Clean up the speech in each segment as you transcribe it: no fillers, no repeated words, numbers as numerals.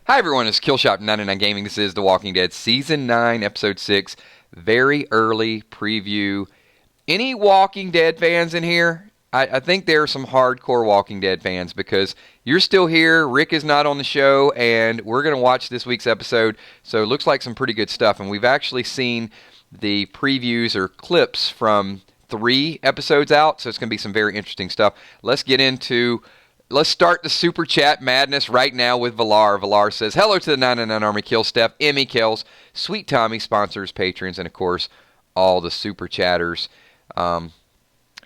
Hi everyone, it's Killshot 99 Gaming. This is The Walking Dead Season 9, Episode 6. Very early preview. Any Walking Dead fans in here? I think there are some hardcore Walking Dead fans because you're still here, Rick is not on the show, and we're going to watch this week's episode. So it looks like some pretty good stuff. And we've actually seen the previews or clips from 3 episodes out, so it's going to be some very interesting stuff. Let's start the Super Chat madness right now with Valar. Valar says, hello to the 99 Army, Kill, Steph, Emmy, Kells, Sweet Tommy, sponsors, patrons, and of course, all the Super Chatters. And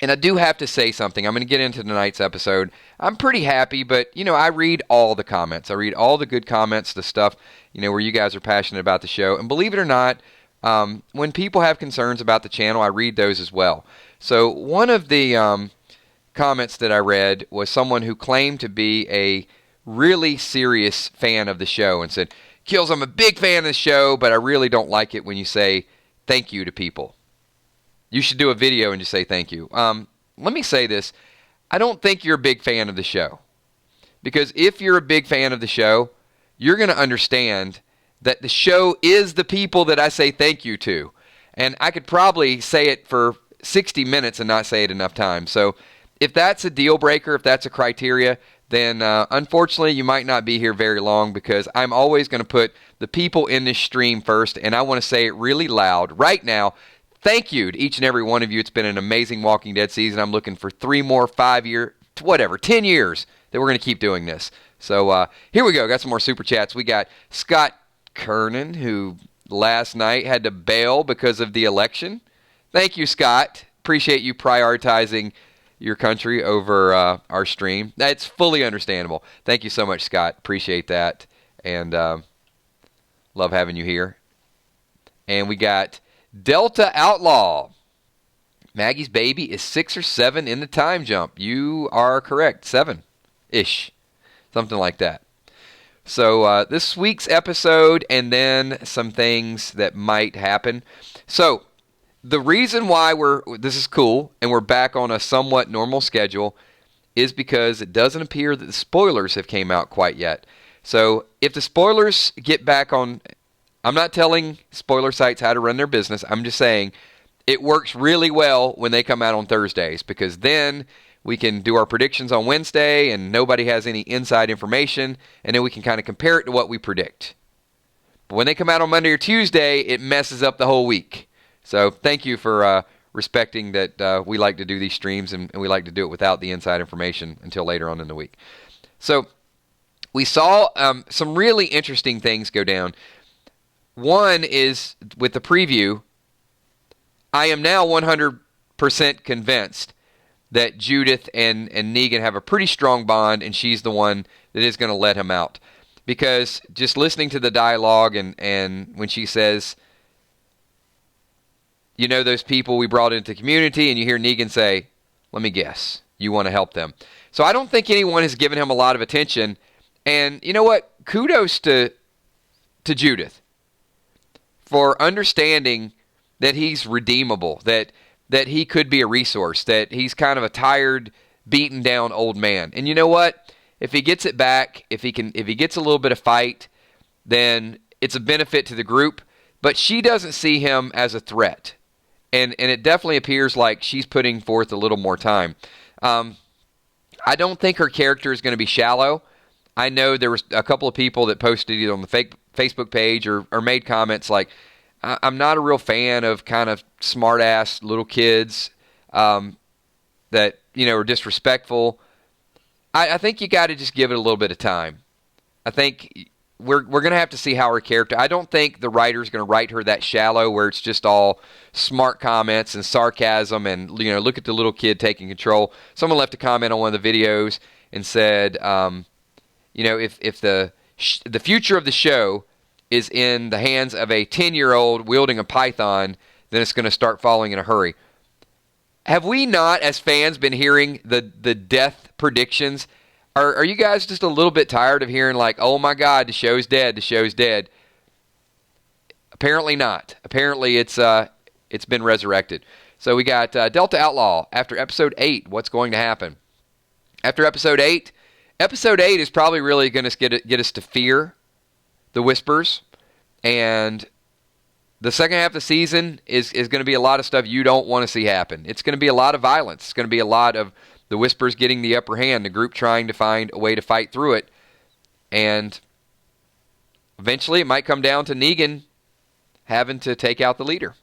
I do have to say something. I'm going to get into tonight's episode. I'm pretty happy, but, I read all the comments. I read all the good comments, the stuff, where you guys are passionate about the show. And believe it or not, when people have concerns about the channel, I read those as well. So one of the comments that I read was someone who claimed to be a really serious fan of the show and said, Kills, I'm a big fan of the show, but I really don't like it when you say thank you to people. You should do a video and just say thank you. Let me say this. I don't think you're a big fan of the show. Because if you're a big fan of the show, you're going to understand that the show is the people that I say thank you to. And I could probably say it for 60 minutes and not say it enough times. So if that's a deal breaker, if that's a criteria, then unfortunately you might not be here very long because I'm always going to put the people in this stream first, and I want to say it really loud right now. Thank you to each and every one of you. It's been an amazing Walking Dead season. I'm looking for 3 more, 5 years, 10 years that we're going to keep doing this. So here we go. Got some more Super Chats. We got Scott Kernan, who last night had to bail because of the election. Thank you, Scott. Appreciate you prioritizing your country over our stream. That's fully understandable. Thank you so much, Scott. Appreciate that. And love having you here. And we got Delta Outlaw. Maggie's baby is 6 or 7 in the time jump. You are correct. 7-ish. Something like that. So this week's episode and then some things that might happen. So the reason why this is cool and we're back on a somewhat normal schedule is because it doesn't appear that the spoilers have came out quite yet. So if the spoilers get back on, I'm not telling spoiler sites how to run their business. I'm just saying it works really well when they come out on Thursdays because then we can do our predictions on Wednesday and nobody has any inside information, and then we can kind of compare it to what we predict. But when they come out on Monday or Tuesday, it messes up the whole week. So thank you for respecting that we like to do these streams and we like to do it without the inside information until later on in the week. So we saw some really interesting things go down. One is with the preview, I am now 100% convinced that Judith and Negan have a pretty strong bond and she's the one that is going to let him out. Because just listening to the dialogue and when she says, those people we brought into the community, and you hear Negan say, let me guess, you want to help them. So I don't think anyone has given him a lot of attention. And you know what? Kudos to Judith for understanding that he's redeemable, that he could be a resource, that he's kind of a tired, beaten down old man. And you know what? If he gets it back, if he gets a little bit of fight, then it's a benefit to the group. But she doesn't see him as a threat. And it definitely appears like she's putting forth a little more time. I don't think her character is going to be shallow. I know there was a couple of people that posted either on the Facebook page or made comments like, I'm not a real fan of kind of smart-ass little kids that, are disrespectful. I think you got to just give it a little bit of time. I think we're going to have to see how her character... I don't think the writer's going to write her that shallow where it's just all smart comments and sarcasm and, look at the little kid taking control. Someone left a comment on one of the videos and said, if the future of the show is in the hands of a 10-year-old wielding a python, then it's going to start falling in a hurry. Have we not, as fans, been hearing the death predictions? Are you guys just a little bit tired of hearing like, oh my God, the show's dead, the show's dead? Apparently not. Apparently it's been resurrected. So we got Delta Outlaw. After Episode 8, what's going to happen? After Episode 8 is probably really going to get us to fear the Whispers, and the second half of the season is going to be a lot of stuff you don't want to see happen. It's going to be a lot of violence. It's going to be a lot of the Whispers getting the upper hand, the group trying to find a way to fight through it. And eventually it might come down to Negan having to take out the leader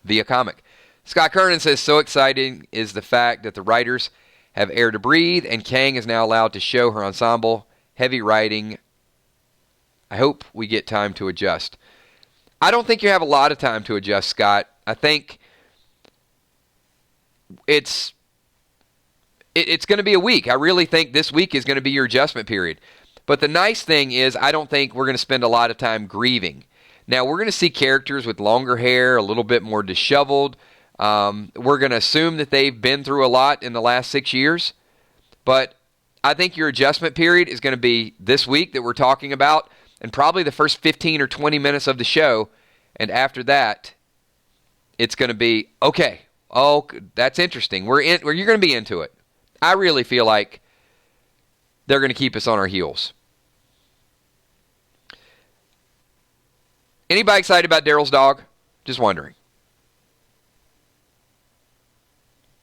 via comic. Scott Kernan says, so exciting is the fact that the writers have air to breathe and Kang is now allowed to show her ensemble. Heavy writing. I hope we get time to adjust. I don't think you have a lot of time to adjust, Scott. I think it's going to be a week. I really think this week is going to be your adjustment period. But the nice thing is I don't think we're going to spend a lot of time grieving. Now, we're going to see characters with longer hair, a little bit more disheveled. We're going to assume that they've been through a lot in the last 6 years. But I think your adjustment period is going to be this week that we're talking about, and probably the first 15 or 20 minutes of the show. And after that, it's going to be, okay, oh, that's interesting. You're going to be into it. I really feel like they're going to keep us on our heels. Anybody excited about Daryl's dog? Just wondering.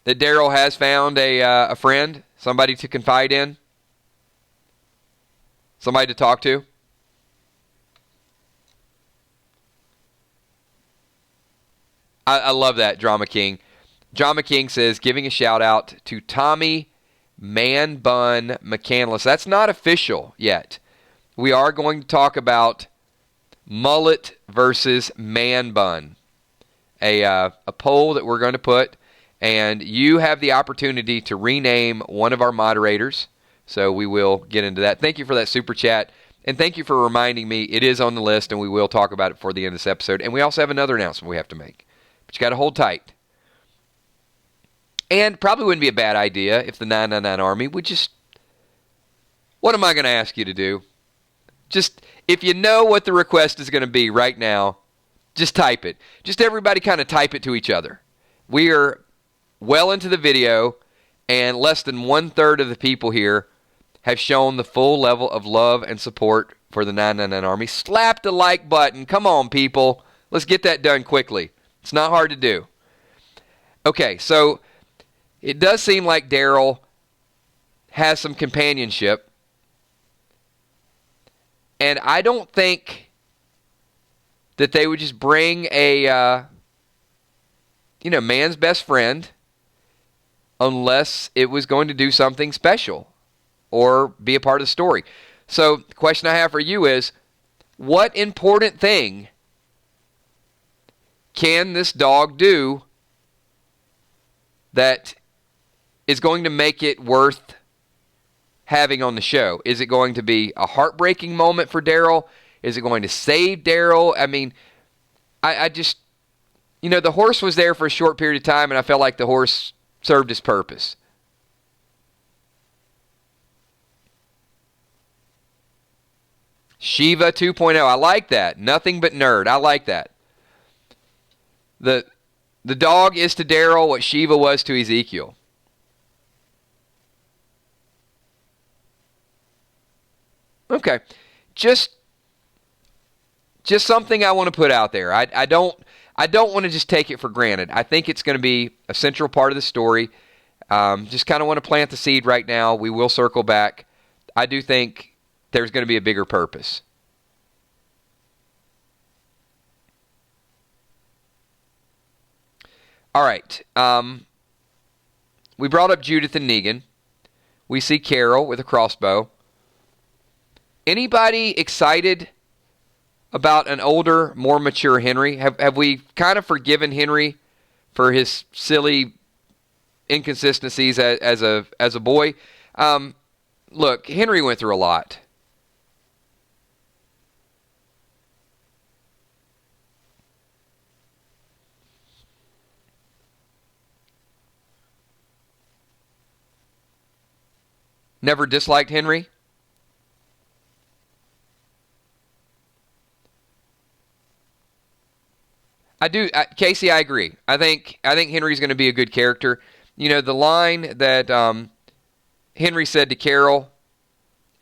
That Daryl has found a friend, somebody to confide in, somebody to talk to. I love that, Drama King. Drama King says, giving a shout out to Tommy Man Bun McCandless. That's not official yet. We are going to talk about mullet versus man bun. A poll that we're going to put, and you have the opportunity to rename one of our moderators. So we will get into that. Thank you for that super chat, and thank you for reminding me it is on the list, and we will talk about it before the end of this episode. And we also have another announcement we have to make. But you got to hold tight. And probably wouldn't be a bad idea if the 999 Army would just... What am I going to ask you to do? Just, if you know what the request is going to be right now, just type it. Just everybody kind of type it to each other. We are well into the video, and less than 1/3 of the people here have shown the full level of love and support for the 999 Army. Slap the like button. Come on, people. Let's get that done quickly. It's not hard to do. Okay, so it does seem like Daryl has some companionship. And I don't think that they would just bring a, man's best friend unless it was going to do something special or be a part of the story. So the question I have for you is, what important thing can this dog do that is going to make it worth having on the show? Is it going to be a heartbreaking moment for Daryl? Is it going to save Daryl? I mean, I just, the horse was there for a short period of time, and I felt like the horse served its purpose. Shiva 2.0. I like that. Nothing but nerd. I like that. The dog is to Daryl what Shiva was to Ezekiel. Okay. Just something I want to put out there. I don't want to just take it for granted. I think it's going to be a central part of the story. Just kind of want to plant the seed right now. We will circle back. I do think there's going to be a bigger purpose. All right. We brought up Judith and Negan. We see Carol with a crossbow. Anybody excited about an older, more mature Henry? Have we kind of forgiven Henry for his silly inconsistencies as a boy? Look, Henry went through a lot. Never disliked Henry? I do, Casey. I agree. I think Henry's going to be a good character. The line that Henry said to Carol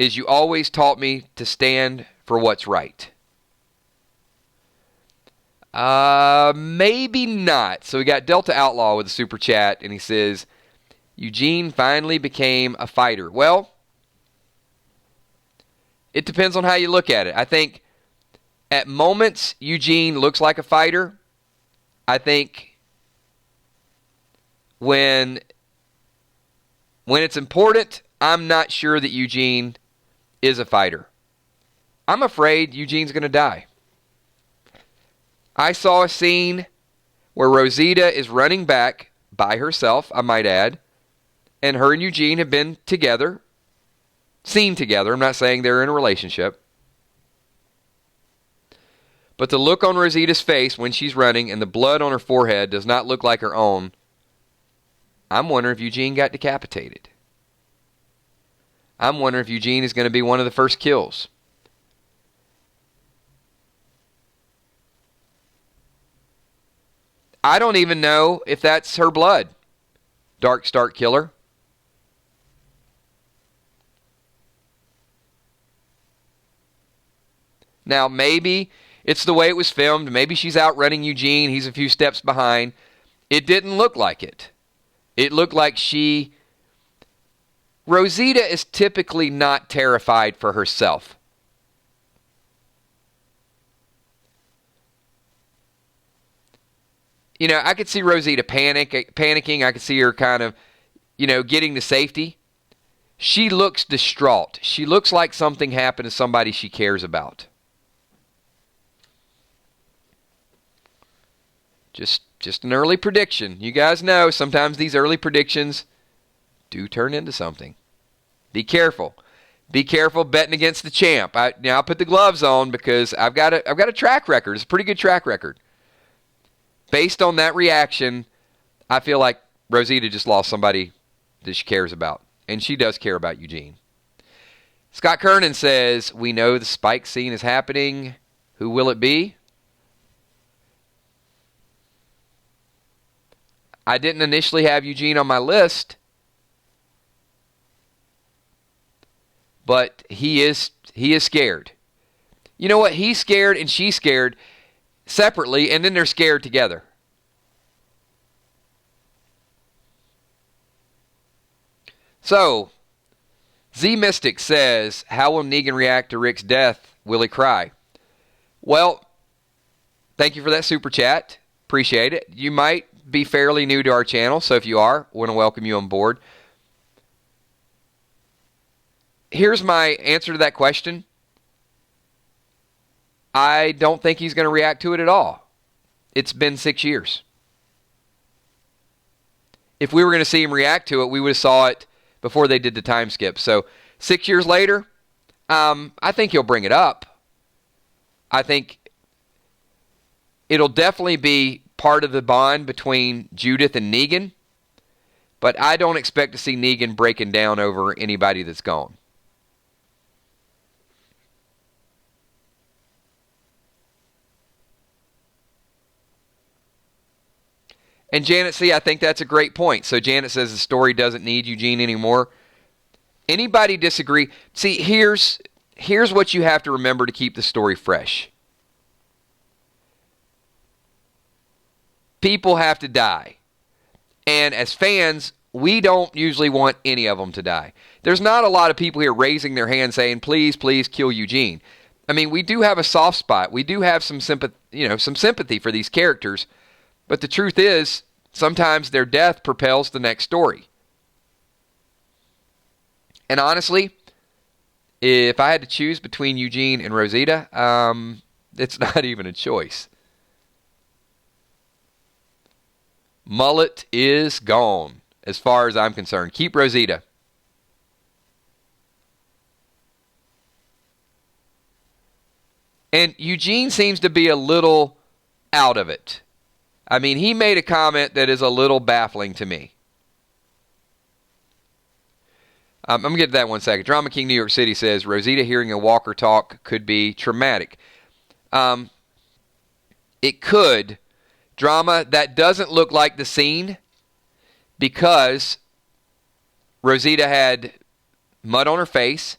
is you always taught me to stand for what's right. Maybe not. So we got Delta Outlaw with a super chat, and he says, Eugene finally became a fighter. Well, it depends on how you look at it. I think at moments, Eugene looks like a fighter. I think when it's important, I'm not sure that Eugene is a fighter. I'm afraid Eugene's going to die. I saw a scene where Rosita is running back by herself, I might add, and her and Eugene have been together, seen together. I'm not saying they're in a relationship. But the look on Rosita's face when she's running and the blood on her forehead does not look like her own. I'm wondering if Eugene got decapitated. I'm wondering if Eugene is going to be one of the first kills. I don't even know if that's her blood. Dark Stark Killer. Now, maybe it's the way it was filmed. Maybe she's outrunning Eugene. He's a few steps behind. It didn't look like it. It looked like Rosita is typically not terrified for herself. You know, I could see Rosita panicking. I could see her kind of, getting to safety. She looks distraught. She looks like something happened to somebody she cares about. Just an early prediction. You guys know sometimes these early predictions do turn into something. Be careful. Be careful betting against the champ. I'll put the gloves on because I've got a track record. It's a pretty good track record. Based on that reaction, I feel like Rosita just lost somebody that she cares about. And she does care about Eugene. Scott Kernan says, we know the spike scene is happening. Who will it be? I didn't initially have Eugene on my list. But he is scared. You know what? He's scared and she's scared separately, and then they're scared together. So, Z Mystic says, how will Negan react to Rick's death? Will he cry? Well, thank you for that super chat. Appreciate it. You might be fairly new to our channel, so if you are, I want to welcome you on board. Here's my answer to that question. I don't think he's going to react to it at all. It's been 6 years. If we were going to see him react to it, we would have saw it before they did the time skip. So 6 years later, I think he'll bring it up. I think it'll definitely be part of the bond between Judith and Negan. But I don't expect to see Negan breaking down over anybody that's gone. And Janet, I think that's a great point. So Janet says the story doesn't need Eugene anymore. Anybody disagree? See, here's what you have to remember to keep the story fresh. People have to die. And as fans, we don't usually want any of them to die. There's not a lot of people here raising their hand saying, please, please kill Eugene. I mean, we do have a soft spot. We do have some sympathy for these characters. But the truth is, sometimes their death propels the next story. And honestly, if I had to choose between Eugene and Rosita, it's not even a choice. Mullet is gone, as far as I'm concerned. Keep Rosita. And Eugene seems to be a little out of it. I mean, he made a comment that is a little baffling to me. I'm going to get to that one second. Drama King New York City says, Rosita hearing a Walker talk could be traumatic. It could. Drama, that doesn't look like the scene because Rosita had mud on her face.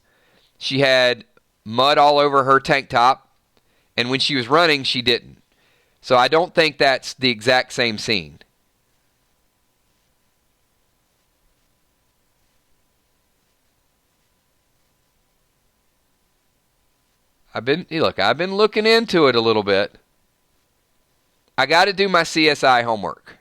she had mud all over her tank top, and when she was running, she didn't. So I don't think that's the exact same scene. I've been looking into it a little bit. I got to do my CSI homework.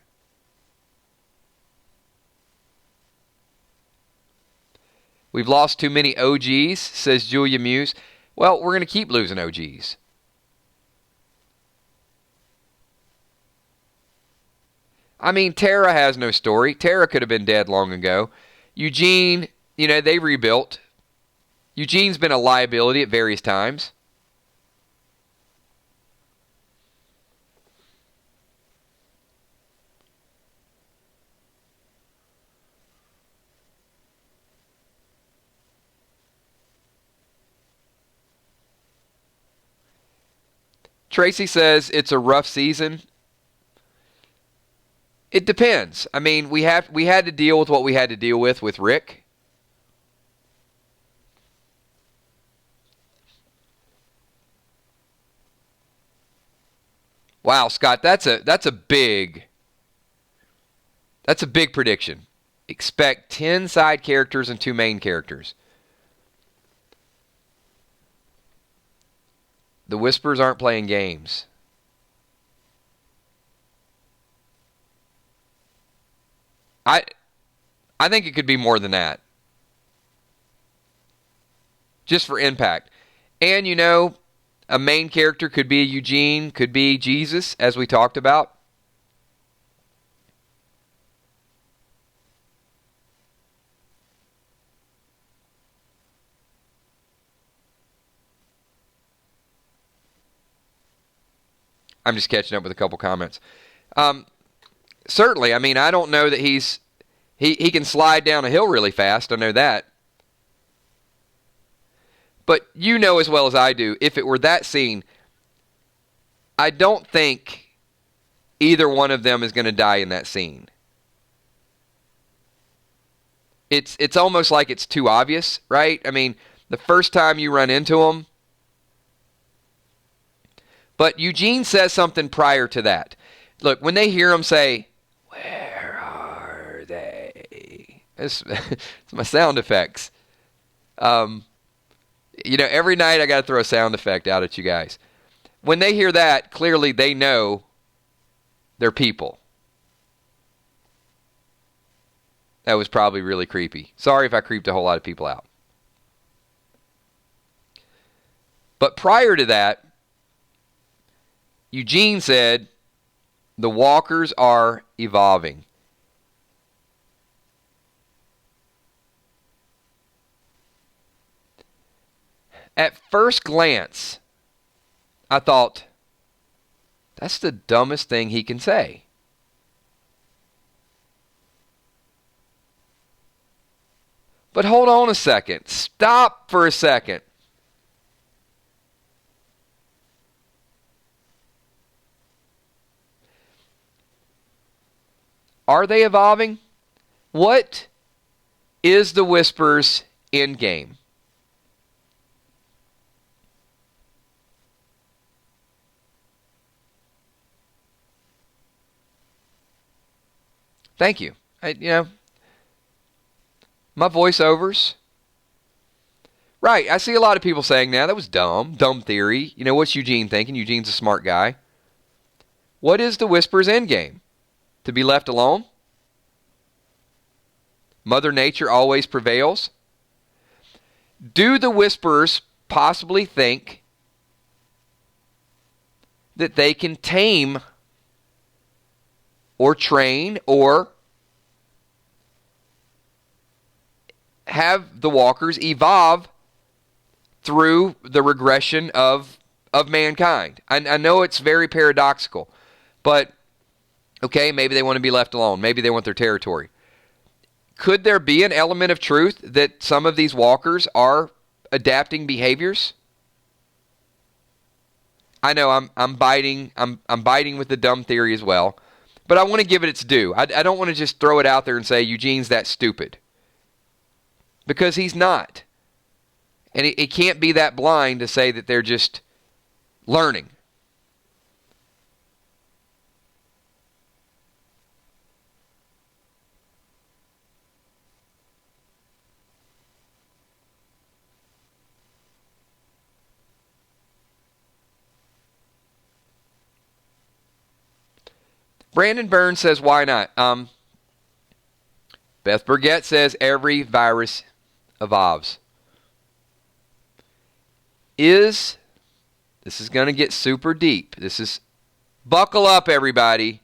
We've lost too many OGs, says Julia Muse. Well, we're going to keep losing OGs. I mean, Tara has no story. Tara could have been dead long ago. Eugene, they rebuilt. Eugene's been a liability at various times. Tracy says it's a rough season. It depends. I mean, we had to deal with what we had to deal with Rick. Wow, Scott, that's a big prediction. Expect 10 side characters and 2 main characters. The Whispers aren't playing games. I think it could be more than that. Just for impact. And a main character could be Eugene, could be Jesus, as we talked about. I'm just catching up with a couple comments. Certainly, I mean, I don't know that he can slide down a hill really fast. I know that. But you know as well as I do, if it were that scene, I don't think either one of them is going to die in that scene. It's almost like it's too obvious, right? I mean, the first time you run into them. But Eugene says something prior to that. Look, when they hear him say, "Where are they?" It's my sound effects. Every night I got to throw a sound effect out at you guys. When they hear that, clearly they know they're people. That was probably really creepy. Sorry if I creeped a whole lot of people out. But prior to that, Eugene said, the walkers are evolving. At first glance, I thought, that's the dumbest thing he can say. But hold on a second. Stop for a second. Are they evolving? What is the Whisper's end game? Thank you. My voiceovers. Right, I see a lot of people saying now, that was dumb. Dumb theory. What's Eugene thinking? Eugene's a smart guy. What is the Whisper's end game? To be left alone? Mother Nature always prevails? Do the Whisperers possibly think that they can tame or train or have the walkers evolve through the regression of mankind? I know it's very paradoxical, but okay, maybe they want to be left alone. Maybe they want their territory. Could there be an element of truth that some of these walkers are adapting behaviors? I know I'm biting with the dumb theory as well, but I want to give it its due. I don't want to just throw it out there and say Eugene's that stupid, because he's not. And it can't be that blind to say that they're just learning. Brandon Burns says, why not? Beth Burgett says, every virus evolves. This is going to get super deep. Buckle up, everybody.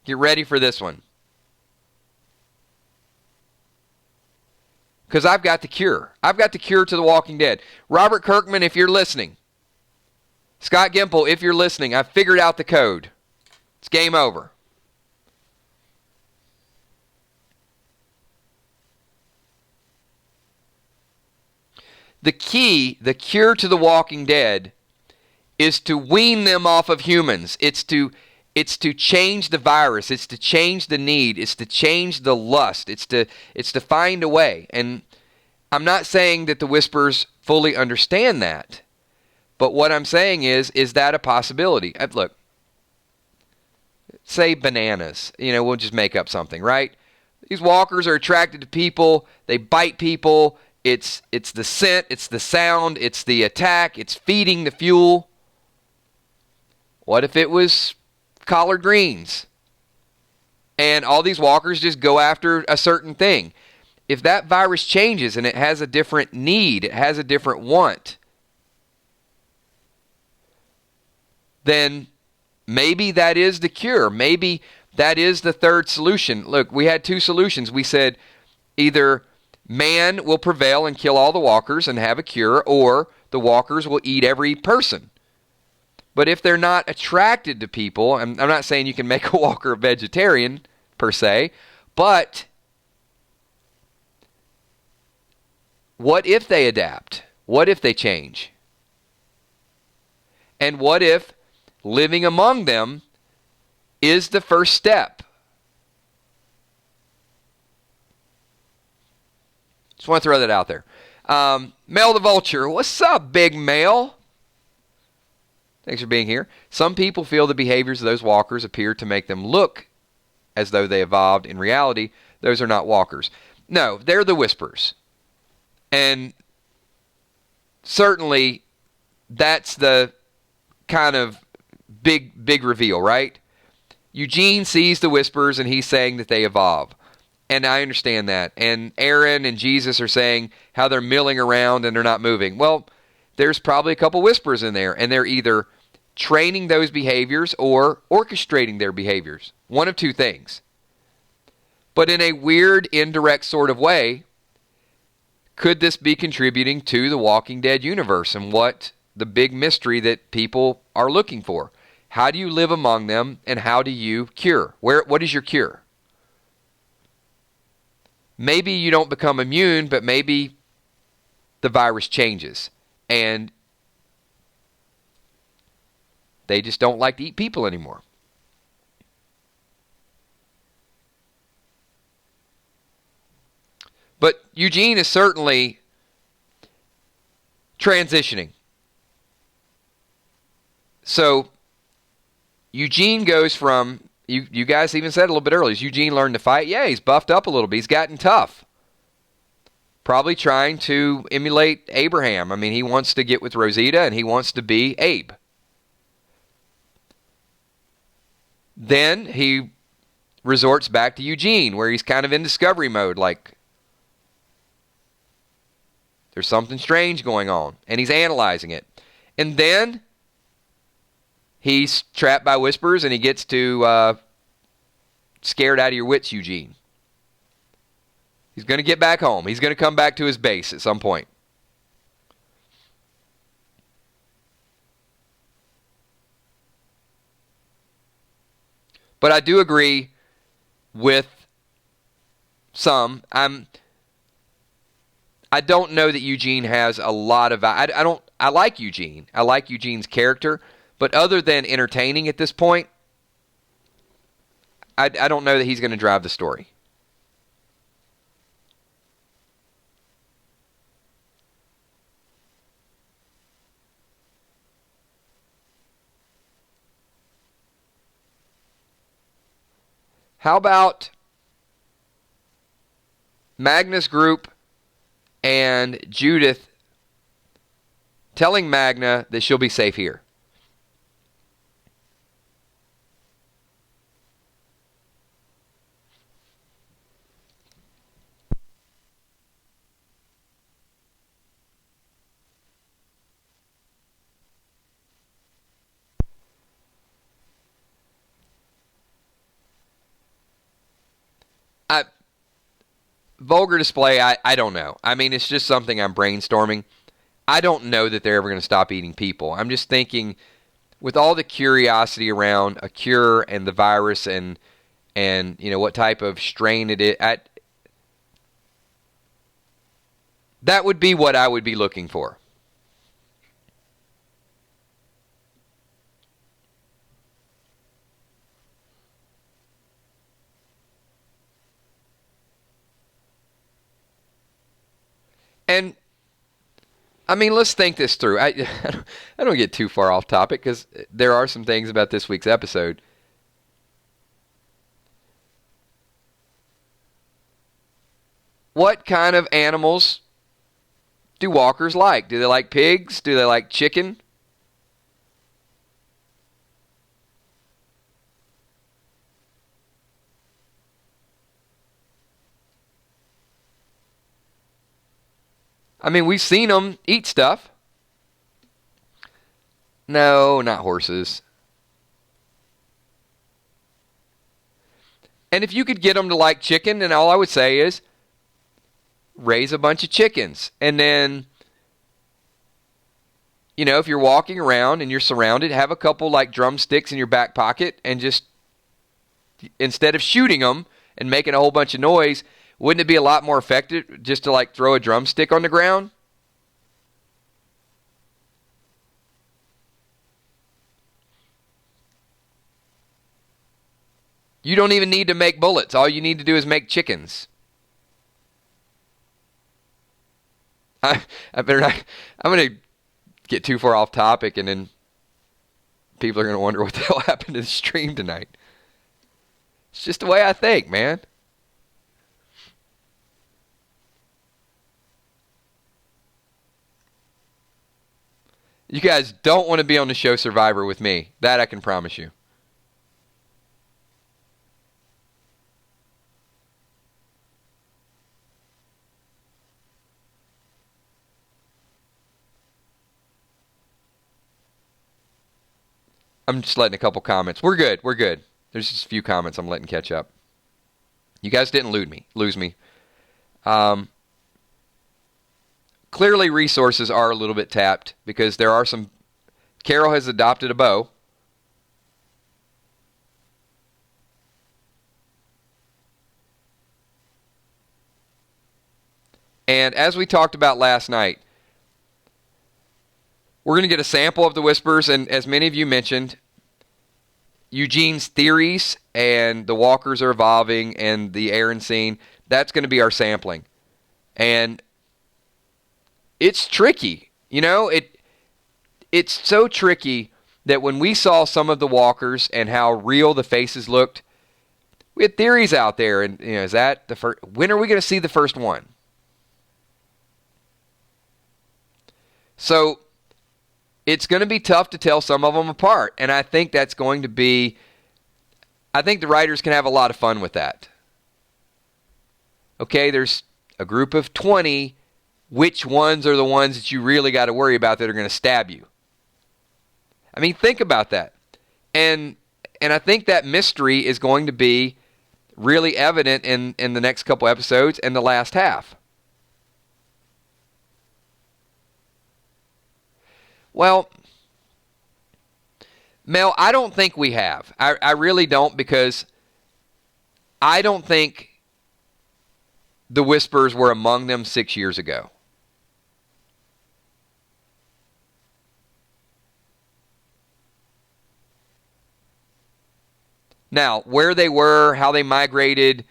Get ready for this one. Because I've got the cure. I've got the cure to The Walking Dead. Robert Kirkman, if you're listening. Scott Gimple, if you're listening, I've figured out the code. It's game over. The cure to The Walking Dead is to wean them off of humans. It's to change the virus. It's to change the need. It's to change the lust. It's to find a way. And I'm not saying that the Whispers fully understand that. But what I'm saying is that a possibility? Look, say bananas. We'll just make up something, right? These walkers are attracted to people. They bite people. It's the scent. It's the sound. It's the attack. It's feeding the fuel. What if it was collard greens? And all these walkers just go after a certain thing. If that virus changes and it has a different need, it has a different want, then maybe that is the cure. Maybe that is the third solution. Look, we had two solutions. We said either man will prevail and kill all the walkers and have a cure, or the walkers will eat every person. But if they're not attracted to people, I'm not saying you can make a walker a vegetarian per se, but what if they adapt? What if they change? And what if living among them is the first step? Just want to throw that out there. Mel the Vulture. What's up, Big Mel? Thanks for being here. Some people feel the behaviors of those walkers appear to make them look as though they evolved. In reality, those are not walkers. No, they're the Whispers. And certainly that's the kind of big reveal, right? Eugene sees the Whispers and he's saying that they evolve. And I understand that. And Aaron and Jesus are saying how they're milling around and they're not moving. Well, there's probably a couple Whispers in there, and they're either training those behaviors or orchestrating their behaviors. One of two things. But in a weird, indirect sort of way, could this be contributing to the Walking Dead universe and what the big mystery that people are looking for? How do you live among them, and how do you cure? What is your cure? Maybe you don't become immune, but maybe the virus changes and they just don't like to eat people anymore. But Eugene is certainly transitioning. So Eugene goes from, you guys even said a little bit earlier, has Eugene learned to fight? Yeah, he's buffed up a little bit. He's gotten tough. Probably trying to emulate Abraham. I mean, he wants to get with Rosita and he wants to be Abe. Then he resorts back to Eugene, where he's kind of in discovery mode, like there's something strange going on, and he's analyzing it. And then he's trapped by Whispers, and he gets to scared out of your wits, Eugene. He's going to get back home. He's going to come back to his base at some point. But I do agree with some. I don't know that Eugene has a lot of... I like Eugene. I like Eugene's character. But other than entertaining at this point, I don't know that he's going to drive the story. How about Magna's group and Judith telling Magna that she'll be safe here? Vulgar display, I don't know. I mean, it's just something I'm brainstorming. I don't know that they're ever going to stop eating people. I'm just thinking, with all the curiosity around a cure and the virus and what type of strain it is, that would be what I would be looking for. And I mean, let's think this through. I don't get too far off topic because there are some things about this week's episode. What kind of animals do walkers like? Do they like pigs? Do they like chicken? I mean, we've seen them eat stuff. No, not horses. And if you could get them to like chicken, then all I would say is raise a bunch of chickens. And then, if you're walking around and you're surrounded, have a couple like drumsticks in your back pocket and just, instead of shooting them and making a whole bunch of noise, wouldn't it be a lot more effective just to like throw a drumstick on the ground? You don't even need to make bullets. All you need to do is make chickens. I better not. I'm going to get too far off topic, and then people are going to wonder what the hell happened to the stream tonight. It's just the way I think, man. You guys don't want to be on the show Survivor with me. That I can promise you. I'm just letting a couple comments. We're good. We're good. There's just a few comments I'm letting catch up. You guys didn't lose me. Clearly, resources are a little bit tapped because there are some. Carol has adopted a bow. And as we talked about last night, we're going to get a sample of the whispers, and as many of you mentioned, Eugene's theories and the walkers are evolving and the Aaron scene, that's going to be our sampling. And it's tricky. It's so tricky that when we saw some of the walkers and how real the faces looked, we had theories out there. And is that the first? When are we going to see the first one? So it's going to be tough to tell some of them apart. And I think that's going to be, I think the writers can have a lot of fun with that. Okay, there's a group of 20. Which ones are the ones that you really got to worry about that are going to stab you? I mean, think about that. And I think that mystery is going to be really evident in the next couple episodes and the last half. Well, Mel, I don't think we have. I really don't, because I don't think the Whispers were among them 6 years ago. Now, where they were, how they migrated,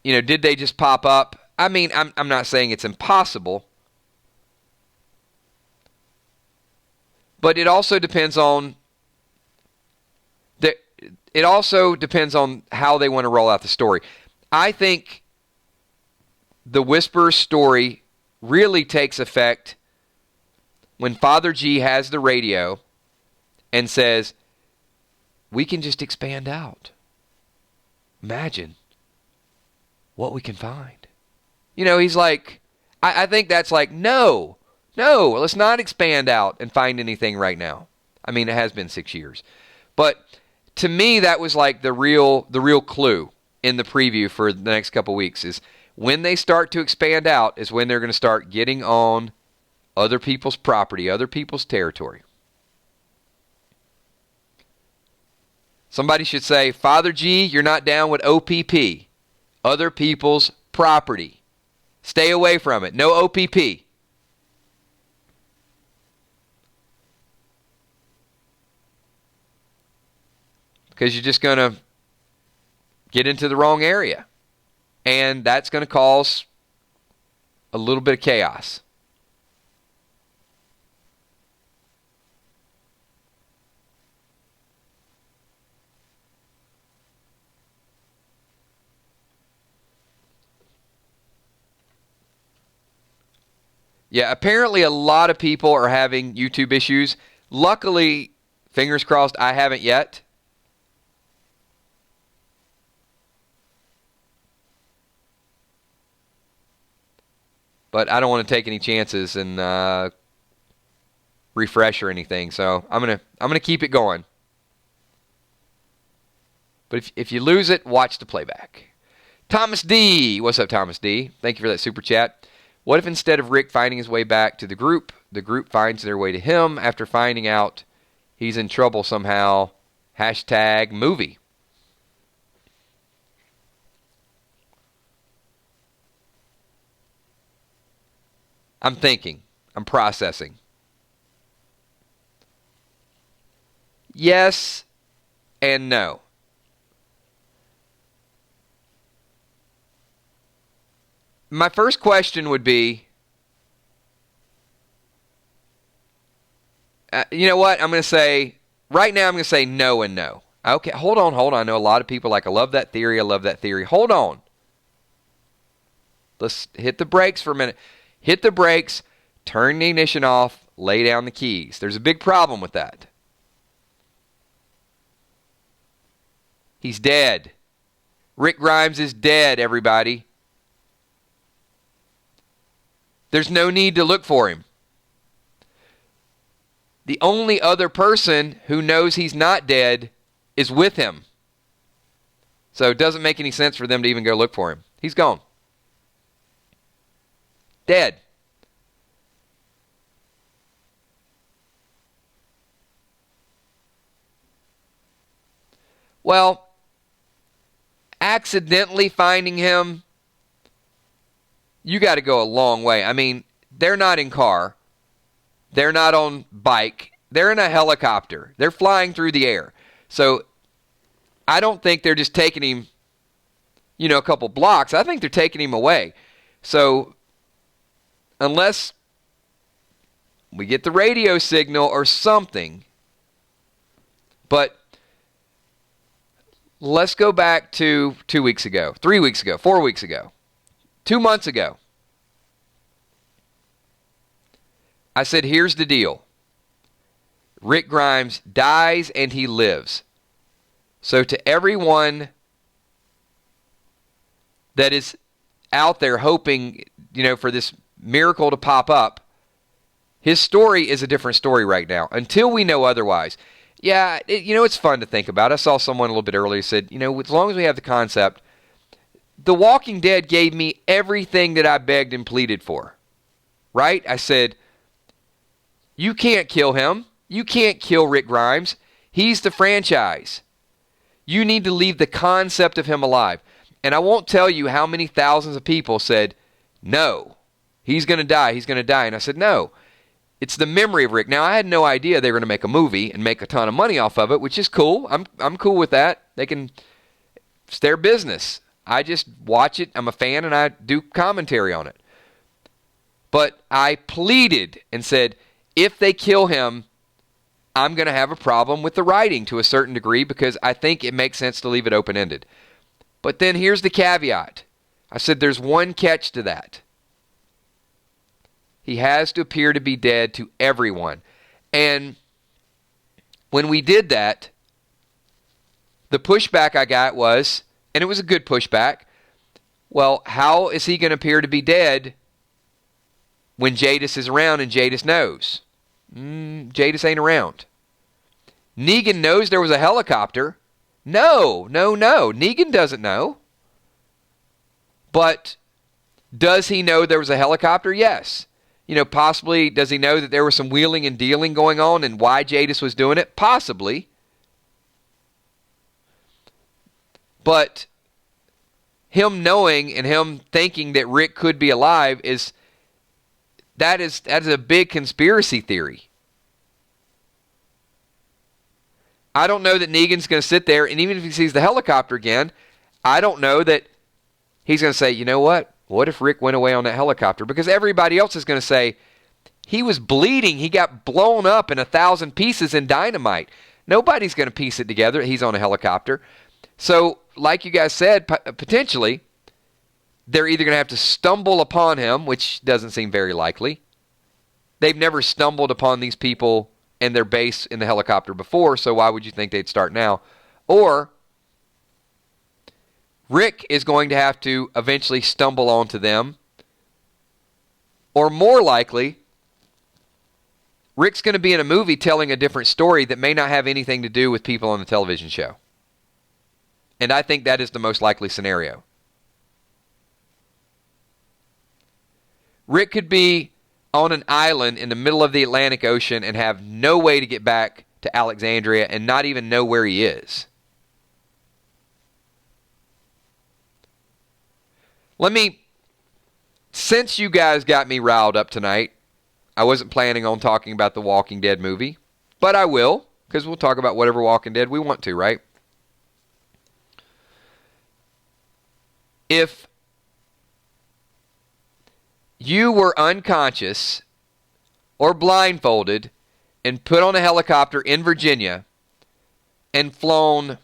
did they just pop up? I mean, I'm not saying it's impossible. But it also depends on it also depends on how they want to roll out the story. I think the Whisperer story really takes effect when Father G has the radio and says, we can just expand out. Imagine what we can find. He's like, I think that's like, no, let's not expand out and find anything right now. I mean, it has been 6 years. But to me, that was like the real clue in the preview for the next couple weeks is when they start to expand out is when they're going to start getting on other people's property, other people's territory. Somebody should say, Father G, you're not down with OPP, other people's property. Stay away from it. No OPP. Because you're just going to get into the wrong area. And that's going to cause a little bit of chaos. Yeah, apparently a lot of people are having YouTube issues. Luckily, fingers crossed, I haven't yet. But I don't want to take any chances and refresh or anything, so I'm gonna keep it going. But if you lose it, watch the playback. Thomas D, what's up, Thomas D? Thank you for that super chat. What if instead of Rick finding his way back to the group finds their way to him after finding out he's in trouble somehow? Hashtag movie. I'm thinking. I'm processing. Yes and no. My first question would be, you know what? I'm going to say, right now I'm going to say no and no. Okay, hold on. I know a lot of people like, I love that theory. Hold on. Let's hit the brakes for a minute. Hit the brakes, turn the ignition off, lay down the keys. There's a big problem with that. He's dead. Rick Grimes is dead, everybody. There's no need to look for him. The only other person who knows he's not dead is with him. So it doesn't make any sense for them to even go look for him. He's gone. Dead. Well, accidentally finding him, you got to go a long way. I mean, they're not in car. They're not on bike. They're in a helicopter. They're flying through the air. So I don't think they're just taking him, a couple blocks. I think they're taking him away. So unless we get the radio signal or something, but let's go back to 2 weeks ago, 3 weeks ago, 4 weeks ago, 2 months ago. I said, here's the deal. Rick Grimes dies and he lives. So to everyone that is out there hoping, for this miracle to pop up, his story is a different story right now until we know otherwise. Yeah, it's fun to think about. I saw someone a little bit earlier said, as long as we have the concept, The Walking Dead gave me everything that I begged and pleaded for. Right? I said, you can't kill him. You can't kill Rick Grimes. He's the franchise. You need to leave the concept of him alive. And I won't tell you how many thousands of people said, no, he's going to die. He's going to die. And I said, no, it's the memory of Rick. Now, I had no idea they were going to make a movie and make a ton of money off of it, which is cool. I'm cool with that. It's their business. I just watch it. I'm a fan, and I do commentary on it. But I pleaded and said, if they kill him, I'm going to have a problem with the writing to a certain degree because I think it makes sense to leave it open-ended. But then here's the caveat. I said there's one catch to that. He has to appear to be dead to everyone. And when we did that, the pushback I got was, and it was a good pushback, well, how is he going to appear to be dead when Jadis is around and Jadis knows? Jadis ain't around. Negan knows there was a helicopter. No. Negan doesn't know. But does he know there was a helicopter? Yes. Possibly does he know that there was some wheeling and dealing going on and why Jadis was doing it? Possibly. But him knowing and him thinking that Rick could be alive that is a big conspiracy theory. I don't know that Negan's going to sit there, and even if he sees the helicopter again, I don't know that he's going to say, you know what? What if Rick went away on that helicopter? Because everybody else is going to say, he was bleeding. He got blown up in 1,000 pieces in dynamite. Nobody's going to piece it together. He's on a helicopter. So, like you guys said, potentially, they're either going to have to stumble upon him, which doesn't seem very likely. They've never stumbled upon these people and their base in the helicopter before, so why would you think they'd start now? Or Rick is going to have to eventually stumble onto them. Or more likely, Rick's going to be in a movie telling a different story that may not have anything to do with people on the television show. And I think that is the most likely scenario. Rick could be on an island in the middle of the Atlantic Ocean and have no way to get back to Alexandria and not even know where he is. Since you guys got me riled up tonight, I wasn't planning on talking about the Walking Dead movie, but I will, because we'll talk about whatever Walking Dead we want to, right? If you were unconscious or blindfolded and put on a helicopter in Virginia and flown,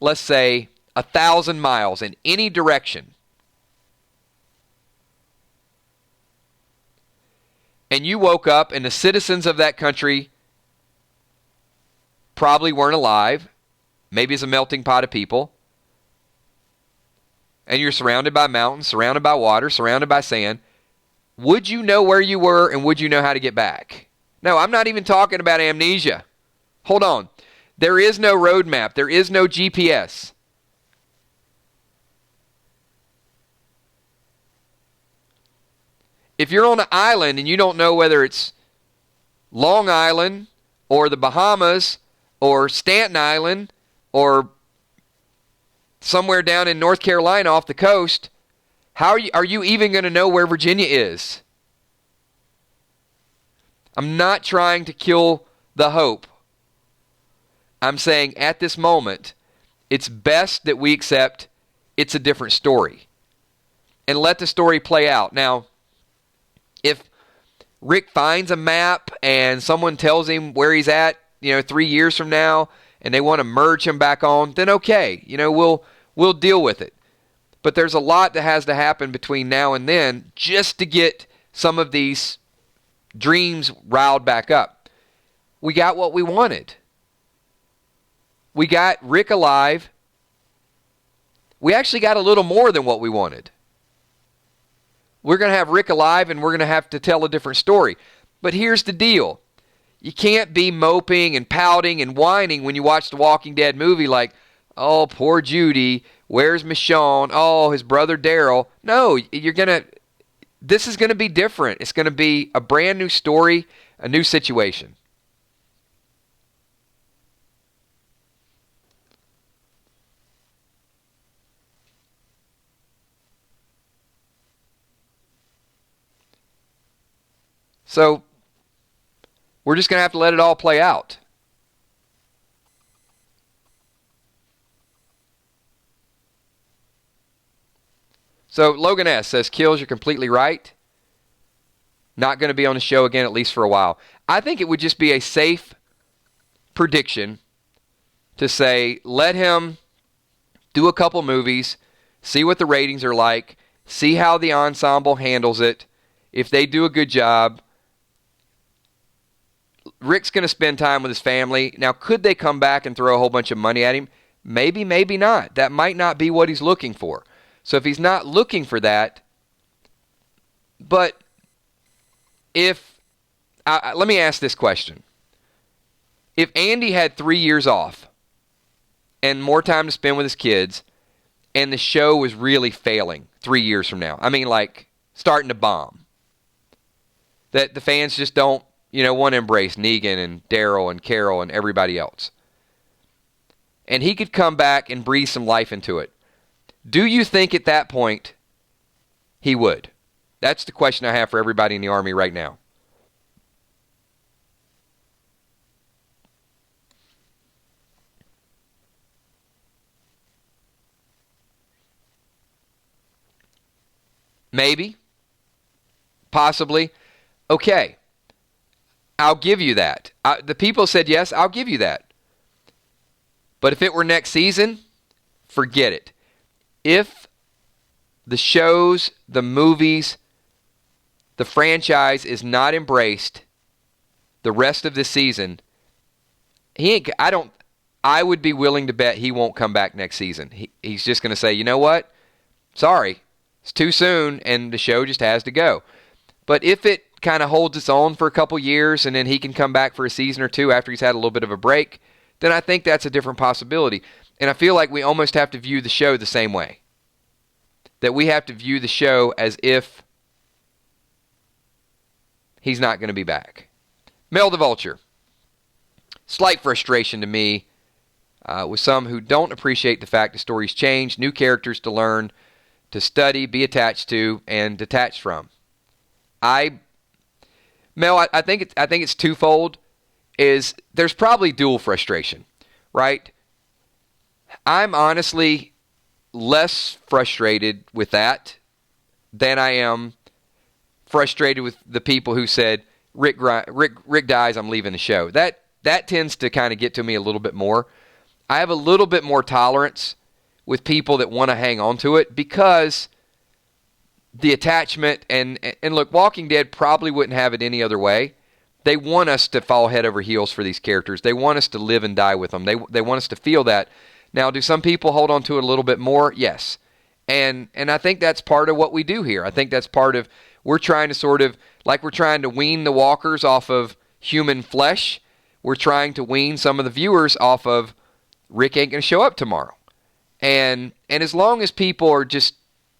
let's say, 1,000 miles in any direction, and you woke up and the citizens of that country probably weren't alive, maybe it's a melting pot of people, and you're surrounded by mountains, surrounded by water, surrounded by sand, would you know where you were and would you know how to get back? No, I'm not even talking about amnesia. Hold on. There is no road map. There is no GPS. If you're on an island and you don't know whether it's Long Island or the Bahamas or Staten Island or somewhere down in North Carolina off the coast, how are you even going to know where Virginia is? I'm not trying to kill the hope. I'm saying at this moment, it's best that we accept it's a different story and let the story play out. Now, if Rick finds a map and someone tells him where he's at, 3 years from now, and they want to merge him back on, then okay, we'll deal with it. But there's a lot that has to happen between now and then just to get some of these dreams riled back up. We got what we wanted. We got Rick alive. We actually got a little more than what we wanted. We're going to have Rick alive and we're going to have to tell a different story. But here's the deal. You can't be moping and pouting and whining when you watch the Walking Dead movie like, oh, poor Judy, where's Michonne? Oh, his brother Daryl. No, this is going to be different. It's going to be a brand new story, a new situation. So, we're just going to have to let it all play out. So Logan S. says, Kills, you're completely right. Not going to be on the show again, at least for a while. I think it would just be a safe prediction to say, let him do a couple movies, see what the ratings are like, see how the ensemble handles it. If they do a good job, Rick's going to spend time with his family. Now, could they come back and throw a whole bunch of money at him? Maybe, maybe not. That might not be what he's looking for. So if he's not looking for that, but if, let me ask this question. If Andy had 3 years off and more time to spend with his kids, and the show was really failing 3 years from now, I mean, like, starting to bomb, that the fans just don't, want to embrace Negan and Daryl and Carol and everybody else, and he could come back and breathe some life into it, do you think at that point he would? That's the question I have for everybody in the Army right now. Maybe. Possibly. Okay. I'll give you that. The people said yes, I'll give you that. But if it were next season, forget it. If the shows, the movies, the franchise is not embraced the rest of this season, I would be willing to bet he won't come back next season. He's just going to say, you know what? Sorry. It's too soon, and the show just has to go. But if it kind of holds its own for a couple years, and then he can come back for a season or two after he's had a little bit of a break, then I think that's a different possibility. And I feel like we almost have to view the show the same way. That we have to view the show as if he's not going to be back. Mel the Vulture. Slight frustration to me with some who don't appreciate the fact the stories change, new characters to learn, to study, be attached to, and detached from. Mel, I think it's twofold. There's probably dual frustration, right? I'm honestly less frustrated with that than I am frustrated with the people who said Rick dies, I'm leaving the show. That tends to kind of get to me a little bit more. I have a little bit more tolerance with people that want to hang on to it because the attachment and look, Walking Dead probably wouldn't have it any other way. They want us to fall head over heels for these characters. They want us to live and die with them. They want us to feel that. Now, do some people hold on to it a little bit more? Yes. And I think that's part of what we do here. I think that's part of, we're trying to sort of, like we're trying to wean the walkers off of human flesh, we're trying to wean some of the viewers off of Rick ain't going to show up tomorrow. And as long as people are just,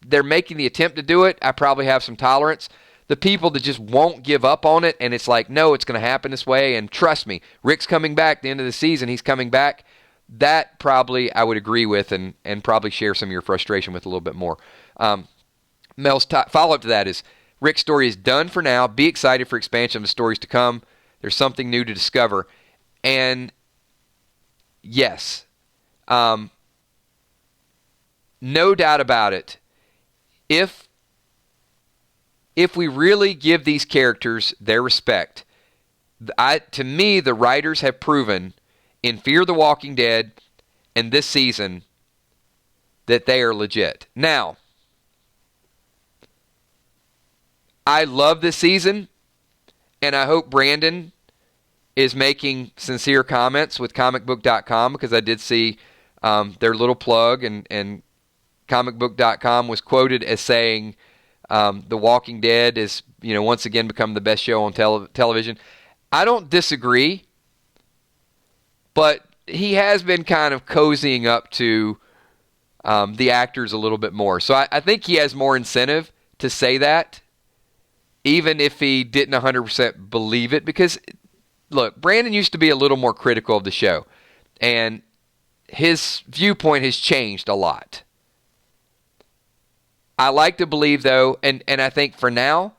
they're making the attempt to do it, I probably have some tolerance. The people that just won't give up on it, and it's like, no, it's going to happen this way, and trust me, Rick's coming back at the end of the season, he's coming back, that probably I would agree with and probably share some of your frustration with a little bit more. Mel's follow-up to that is, Rick's story is done for now. Be excited for expansion of the stories to come. There's something new to discover. And yes, no doubt about it, if we really give these characters their respect, to me, the writers have proven in Fear the Walking Dead and this season that they are legit. Now, I love this season, and I hope Brandon is making sincere comments with comicbook.com, because I did see their little plug, and comicbook.com was quoted as saying The Walking Dead is, once again become the best show on television. I don't disagree, but he has been kind of cozying up to the actors a little bit more. So I think he has more incentive to say that, even if he didn't 100% believe it. Because, look, Brandon used to be a little more critical of the show, and his viewpoint has changed a lot. I like to believe, though, and I think for now,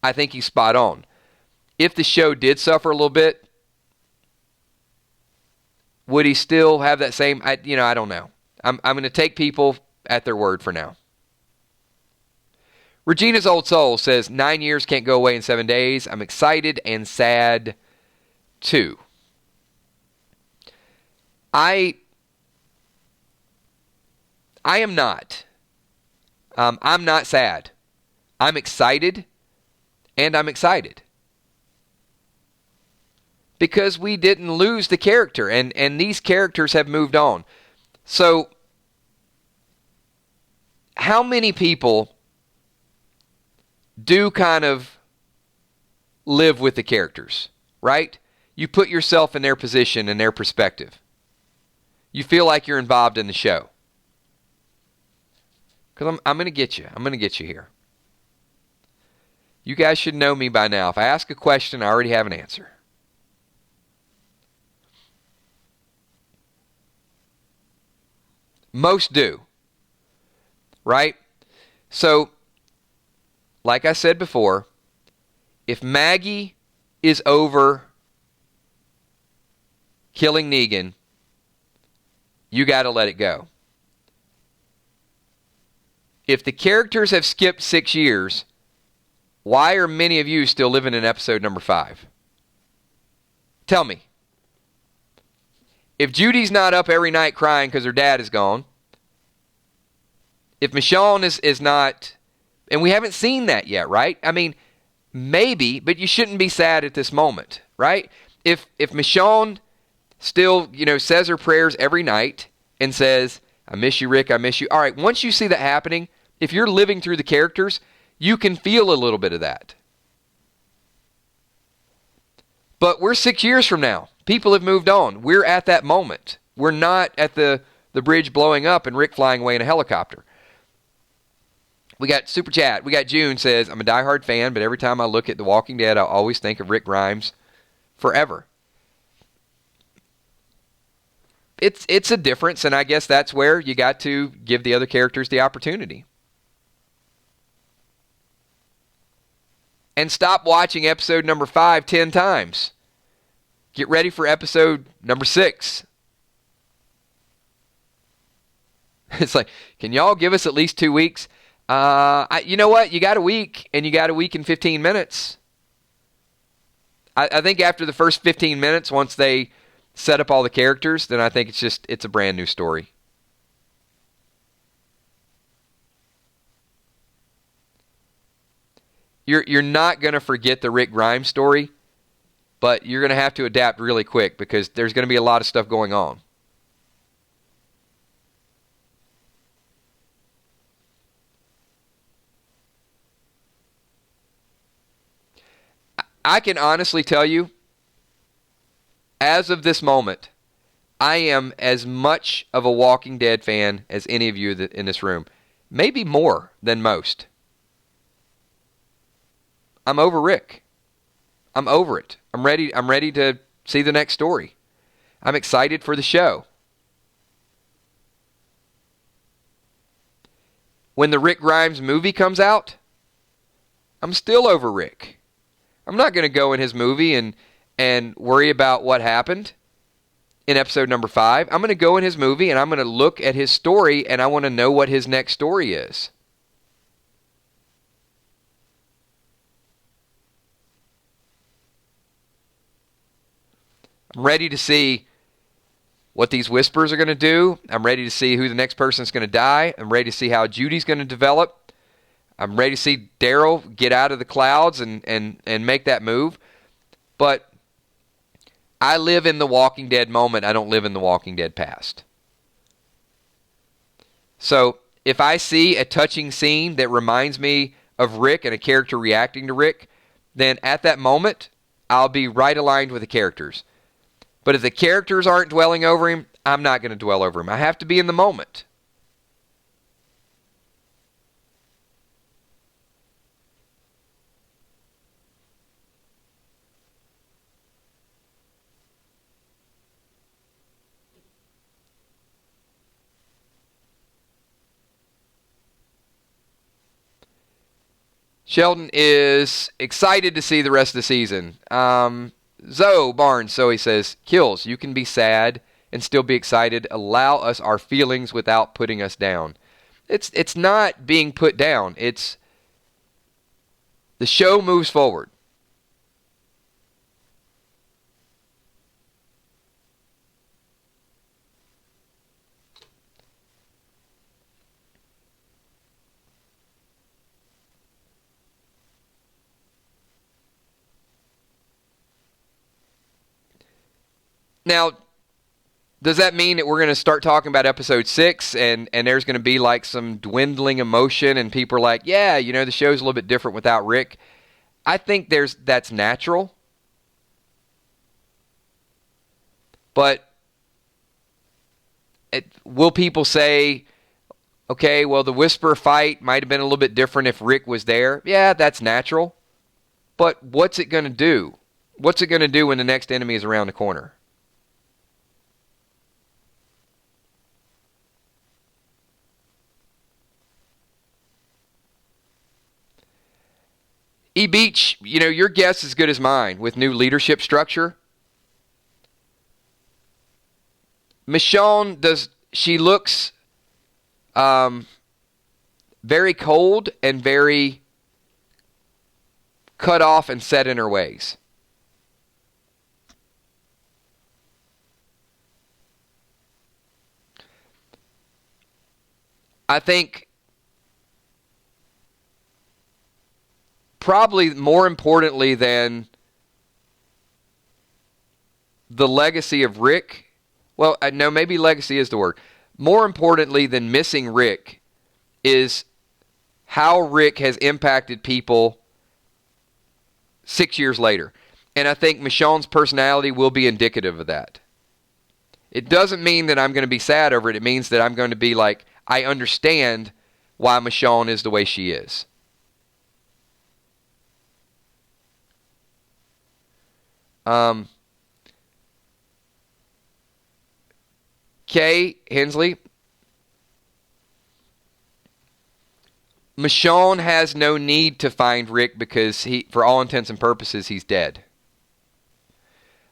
I think he's spot on. If the show did suffer a little bit, would he still have that same, I don't know. I'm going to take people at their word for now. Regina's Old Soul says, 9 years can't go away in 7 days. I'm excited and sad, too. I am not. I'm not sad. I'm excited, and I'm excited. Because we didn't lose the character, and these characters have moved on. So, how many people do kind of live with the characters, right? You put yourself in their position and their perspective. You feel like you're involved in the show. Because I'm going to get you. I'm going to get you here. You guys should know me by now. If I ask a question, I already have an answer. Most do. Right? So, like I said before, if Maggie is over killing Negan, you got to let it go. If the characters have skipped 6 years, why are many of you still living in episode number 5? Tell me. If Judy's not up every night crying because her dad is gone, if Michonne is not, and we haven't seen that yet, right? I mean, maybe, but you shouldn't be sad at this moment, right? If Michonne still, says her prayers every night and says, I miss you, Rick, I miss you. All right, once you see that happening, if you're living through the characters, you can feel a little bit of that. But we're 6 years from now. People have moved on. We're at that moment. We're not at the bridge blowing up and Rick flying away in a helicopter. We got Super Chat. We got June says, I'm a diehard fan, but every time I look at The Walking Dead, I always think of Rick Grimes forever. It's a difference, and I guess that's where you got to give the other characters the opportunity. And stop watching episode number 5 10 times. Get ready for episode number 6. It's like, can y'all give us at least 2 weeks? You know what? You got a week, and you got a week and 15 minutes. I think after the first 15 minutes, once they set up all the characters, then I think it's a brand new story. You're not going to forget the Rick Grimes story, but you're going to have to adapt really quick because there's going to be a lot of stuff going on. I can honestly tell you, as of this moment, I am as much of a Walking Dead fan as any of you in this room. Maybe more than most. I'm over Rick. I'm over it. I'm ready to see the next story. I'm excited for the show. When the Rick Grimes movie comes out, I'm still over Rick. I'm not going to go in his movie and worry about what happened in episode number 5. I'm going to go in his movie and I'm going to look at his story and I want to know what his next story is. I'm ready to see what these whispers are going to do. I'm ready to see who the next person is going to die. I'm ready to see how Judy's going to develop. I'm ready to see Daryl get out of the clouds and make that move. But I live in the Walking Dead moment. I don't live in the Walking Dead past. So if I see a touching scene that reminds me of Rick and a character reacting to Rick, then at that moment, I'll be right aligned with the characters. But if the characters aren't dwelling over him, I'm not going to dwell over him. I have to be in the moment. Sheldon is excited to see the rest of the season. Zoe Barnes, so he says, Kills, you can be sad and still be excited. Allow us our feelings without putting us down. It's not being put down. It's the show moves forward. Now, does that mean that we're going to start talking about episode 6 and there's going to be like some dwindling emotion and people are like, yeah, the show's a little bit different without Rick? I think that's natural. But will people say, okay, well, the Whisperer fight might have been a little bit different if Rick was there? Yeah, that's natural. But what's it going to do? What's it going to do when the next enemy is around the corner? E-Beach, your guess is as good as mine with new leadership structure. Michonne, she looks very cold and very cut off and set in her ways. I think probably more importantly than the legacy of Rick, well, no, maybe legacy is the word. More importantly than missing Rick is how Rick has impacted people 6 years later. And I think Michonne's personality will be indicative of that. It doesn't mean that I'm going to be sad over it. It means that I'm going to be like, I understand why Michonne is the way she is. Kay Hensley. Michonne has no need to find Rick because for all intents and purposes, he's dead.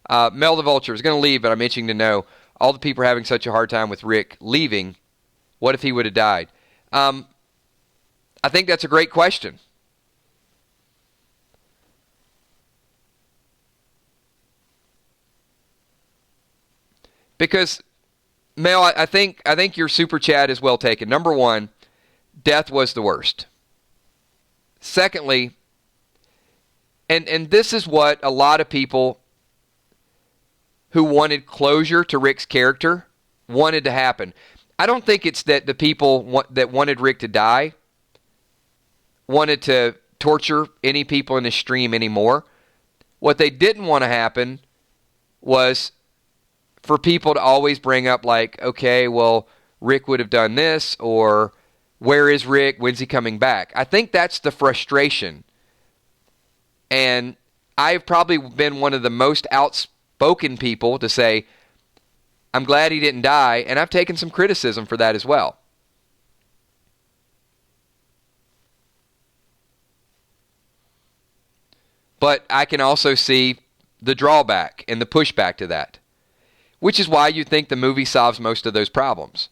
Mel the Vulture is going to leave, but I'm itching to know. All the people are having such a hard time with Rick leaving. What if he would have died? I think that's a great question. Because, Mel, I think your super chat is well taken. Number one, death was the worst. Secondly, and this is what a lot of people who wanted closure to Rick's character wanted to happen. I don't think it's that the people that wanted Rick to die wanted to torture any people in the stream anymore. What they didn't want to happen was for people to always bring up like, okay, well, Rick would have done this, or where is Rick? When's he coming back? I think that's the frustration. And I've probably been one of the most outspoken people to say, I'm glad he didn't die, and I've taken some criticism for that as well. But I can also see the drawback and the pushback to that, which is why you think the movie solves most of those problems.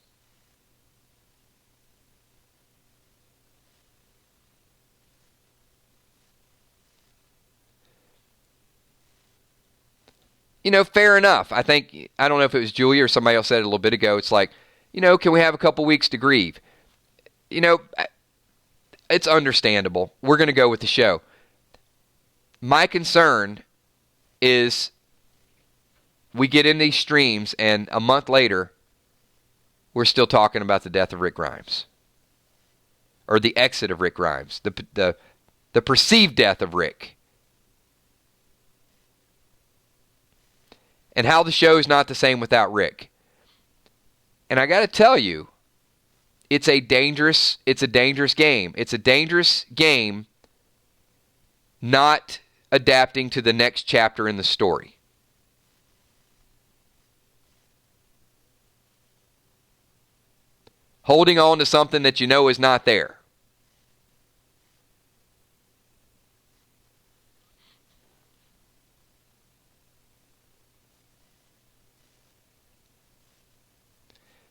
Fair enough. I don't know if it was Julia or somebody else said it a little bit ago. It's like, can we have a couple weeks to grieve? It's understandable. We're going to go with the show. My concern is we get in these streams and a month later, we're still talking about the death of Rick Grimes. Or the exit of Rick Grimes. The perceived death of Rick. And how the show is not the same without Rick. And I got to tell you, it's a dangerous game. It's a dangerous game not adapting to the next chapter in the story. Holding on to something that you know is not there.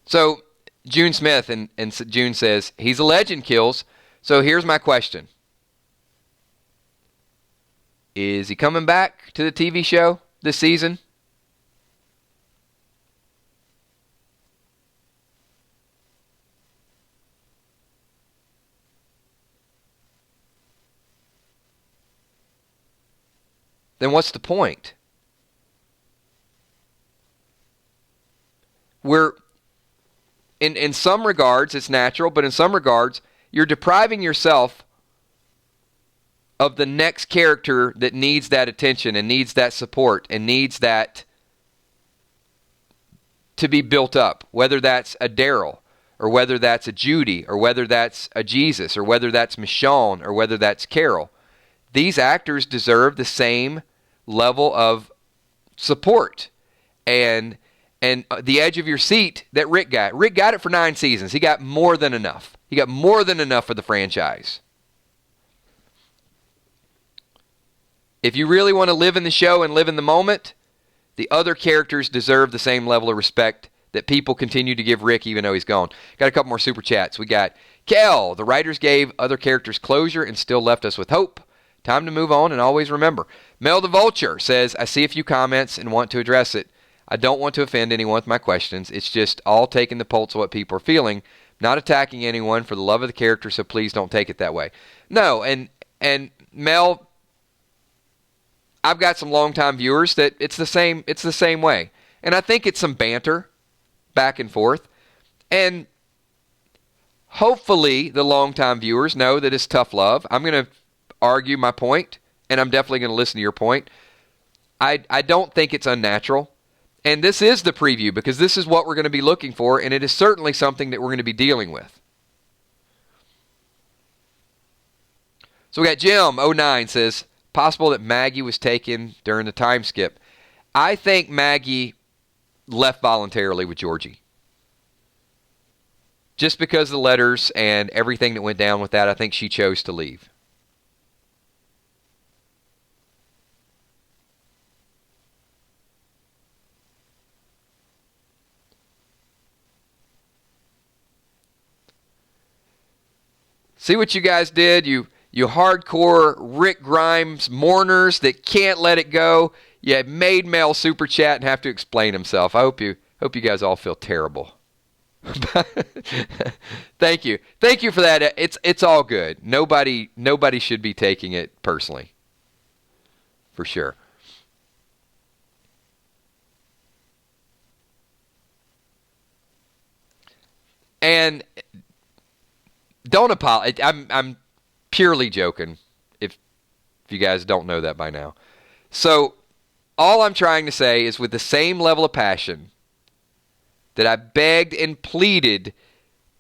So, June Smith, and June says, he's a legend, Kills. So here's my question. Is he coming back to the TV show this season? Then what's the point? we're in some regards it's natural, but in some regards you're depriving yourself of the next character that needs that attention and needs that support and needs that to be built up, whether that's a Daryl or whether that's a Judy or whether that's a Jesus or whether that's Michonne or whether that's Carol. These actors deserve the same level of support and the edge of your seat that Rick got. Rick got it for 9 seasons. He got more than enough. He got more than enough for the franchise. If you really want to live in the show and live in the moment, the other characters deserve the same level of respect that people continue to give Rick even though he's gone. Got a couple more super chats. We got Kel. The writers gave other characters closure and still left us with hope. Time to move on and always remember. Mel the Vulture says, I see a few comments and want to address it. I don't want to offend anyone with my questions. It's just all taking the pulse of what people are feeling. Not attacking anyone for the love of the character, so please don't take it that way. No, and Mel, I've got some longtime viewers that it's the same way. And I think it's some banter back and forth. And hopefully the longtime viewers know that it's tough love. I'm going to argue my point, and I'm definitely going to listen to your point. I don't think it's unnatural. And this is the preview because this is what we're going to be looking for, and it is certainly something that we're going to be dealing with. So we got Jim09 says, possible that Maggie was taken during the time skip. I think Maggie left voluntarily with Georgie. Just because of the letters and everything that went down with that, I think she chose to leave. See what you guys did? You hardcore Rick Grimes mourners that can't let it go. You made Mel super chat and have to explain himself. I hope you guys all feel terrible. Thank you for that. It's all good. Nobody should be taking it personally, for sure. And don't apologize. I'm purely joking. If you guys don't know that by now, so all I'm trying to say is with the same level of passion that I begged and pleaded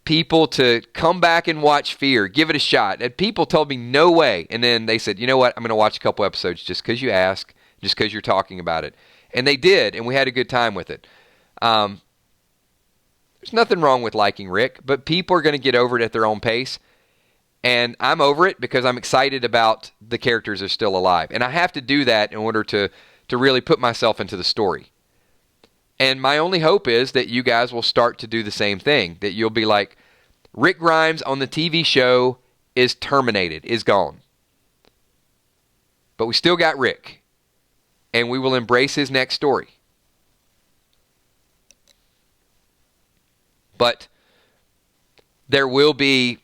people to come back and watch Fear, give it a shot. And people told me no way. And then they said, you know what? I'm going to watch a couple episodes just because you asked, just because you're talking about it. And they did, and we had a good time with it. There's nothing wrong with liking Rick, but people are going to get over it at their own pace. And I'm over it because I'm excited about the characters that are still alive. And I have to do that in order to really put myself into the story. And my only hope is that you guys will start to do the same thing. That you'll be like, Rick Grimes on the TV show is terminated, is gone. But we still got Rick. And we will embrace his next story. But there will be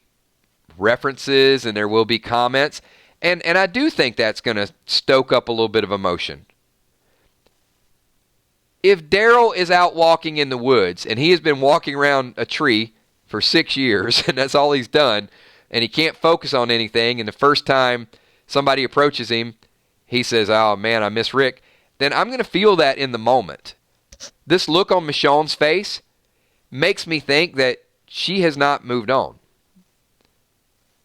references and there will be comments. And I do think that's going to stoke up a little bit of emotion. If Daryl is out walking in the woods and he has been walking around a tree for 6 years and that's all he's done and he can't focus on anything and the first time somebody approaches him, he says, oh man, I miss Rick, then I'm going to feel that in the moment. This look on Michonne's face makes me think that she has not moved on.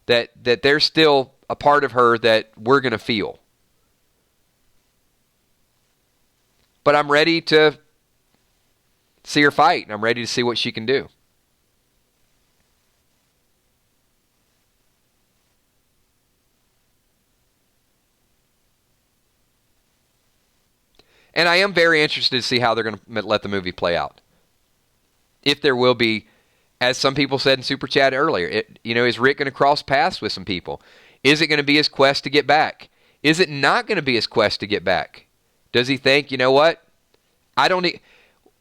That there's still a part of her that we're going to feel. But I'm ready to see her fight, and I'm ready to see what she can do. And I am very interested to see how they're going to let the movie play out. If there will be, as some people said in Super Chat earlier, is Rick going to cross paths with some people? Is it going to be his quest to get back? Is it not going to be his quest to get back? Does he think, you know what?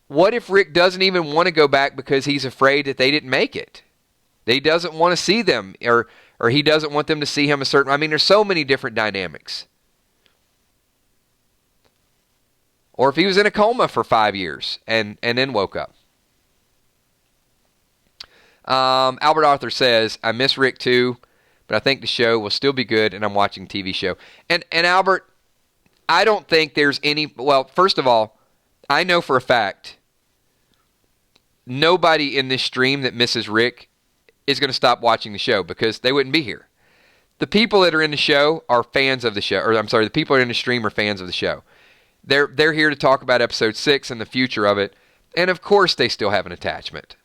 What if Rick doesn't even want to go back because he's afraid that they didn't make it? That he doesn't want to see them, or he doesn't want them to see him a certain... I mean, there's so many different dynamics. Or if he was in a coma for 5 years and then woke up. Albert Arthur says, I miss Rick too, but I think the show will still be good, and I'm watching TV show. And Albert, I don't think there's any, well, first of all, I know for a fact nobody in this stream that misses Rick is going to stop watching the show because they wouldn't be here. The people that are in the show are fans of the show, or I'm sorry, the people that are in the stream are fans of the show. They're here to talk about episode 6 and the future of it, and of course they still have an attachment.